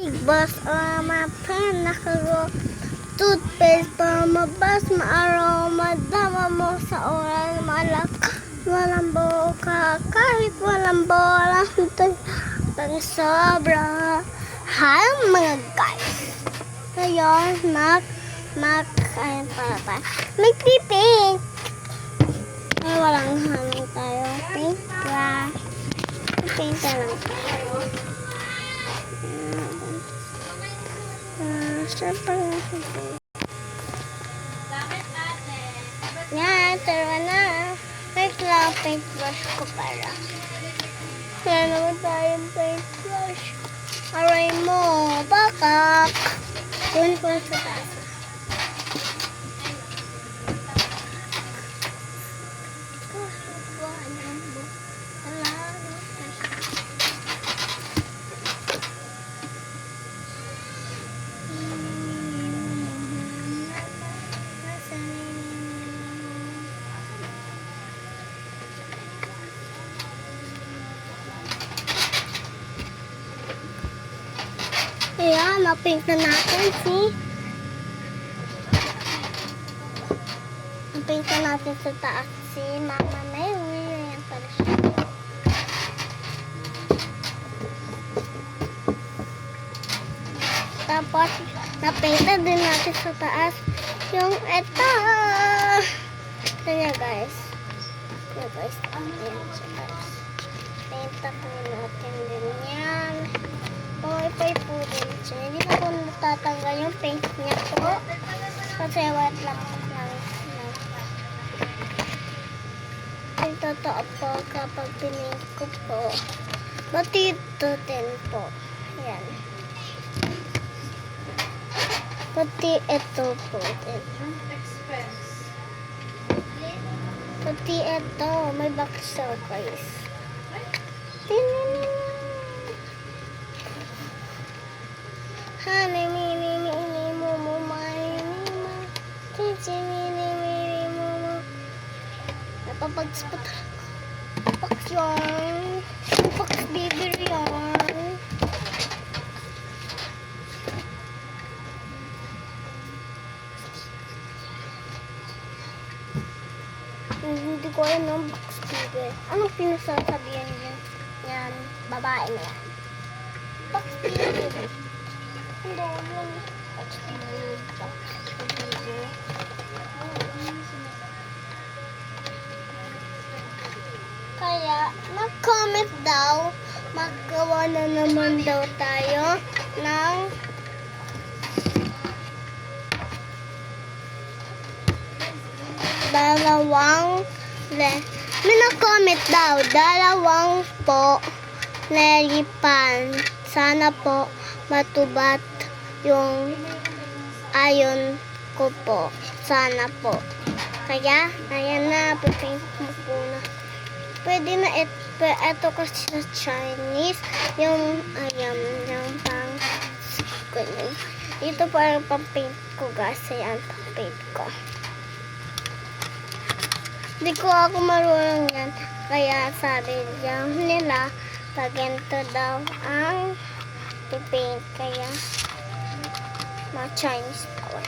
Bus or my pen, nakaro toothpaste para mabas, maaraw, madama mo sa oras, malak, walang boka, kahit walang bola, pag sobra. Hi mga guys! Ngayon, ayun para pa. May paint. Ay, walang hamon tayo. Paint brush. Paint na lang tayo. Siyempre yan, tara na. Wait lang, paintbrush ko para. Wala naman tayong paintbrush. Aray mo, bakak. Kunin ko sa taas. Ayan, na-paint na natin, see? Na-paint na natin sa taas, si Mama Mary. Ayan pala siya. Tapos, na-paint na din natin sa taas yung eto. Ito niya, guys. Ayan siya, guys. Paint na po natin din yan. Ipay po din siya. Hindi na po natatanggal yung paint niya po. Kasi wet lang. Yung totoo po kapag pinink ko po. Matito din po. Yan. Pati ito po din. Pati ito. May back surface. Honey, mini, momo, my, mama. Chichi, mini, momo. Napapags pa talaga. Pags yan. Pags bigger yan. Hindi ko alam ng pags bigger. Anong pinasasabihan niya? Yan, babae na yan. Pags bigger. Kaya mag-comment daw, maggawa na naman daw tayo ng may na-comment daw, dalawang po nelipan. Sana po matubat yung ayon ko po. Sana po. Kaya, ayan na. Papaint mo po na. Pwede na ito kasi sa Chinese. Yung, ayan, yung pang ganyan. Ito parang papaint ko guys. Ayan, papaint ko. Hindi ko ako marunong yan. Kaya sabi nila, pag ganito daw ang papaint. Kaya, mga Chinese power.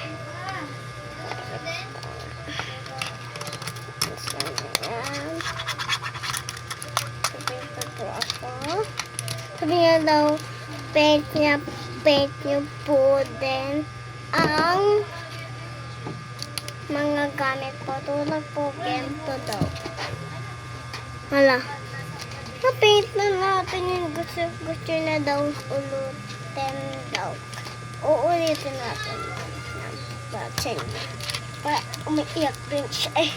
Sabi niya daw, paint niyo po din ang mga gamit po. Tulad po, ganito daw. Hala. Na-paint na natin yung gusto na daw ulitin daw. Uulitin natin ng batching. Para umiiyak din siya eh.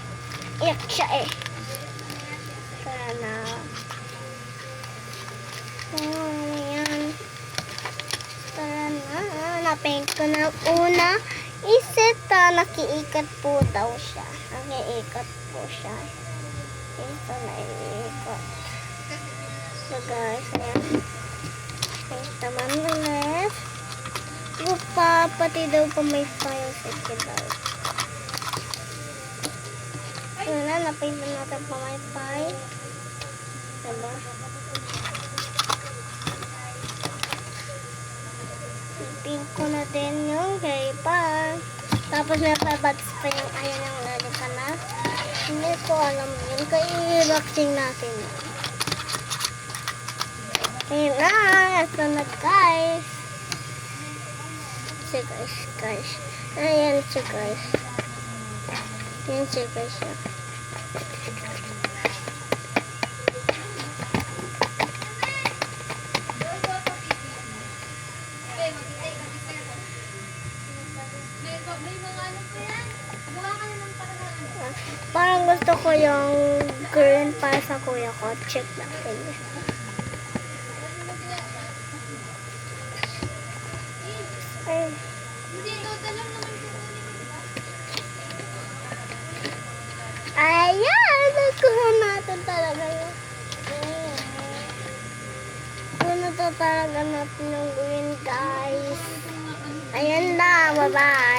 Iyak siya eh. Kaya na. Ayan. Tara na. Na-paint ko na una. Iseta. Nakiikat po daw siya. Nakiikat po siya. Ito na iikot. So guys, ayan. Paint naman ulit. Pati daw pa may fire sa daw. Yun na, napaint na natin pa may fire. Diba? pink ko na din yung hairband. Tapos may pabats pa yung ayan yung lalipan na. Hindi ko alam yun. Kaya i-boxing natin. Ayun na. Ito na guys. Si guys. Ayan si guys. Ayan si guys. Parang gusto ko yung green para sa kuya ko. Check natin. Ay. Ayan! Nakuha natin talaga yun. Kuha na talaga natin yung green guys. Ayan na. Bye-bye.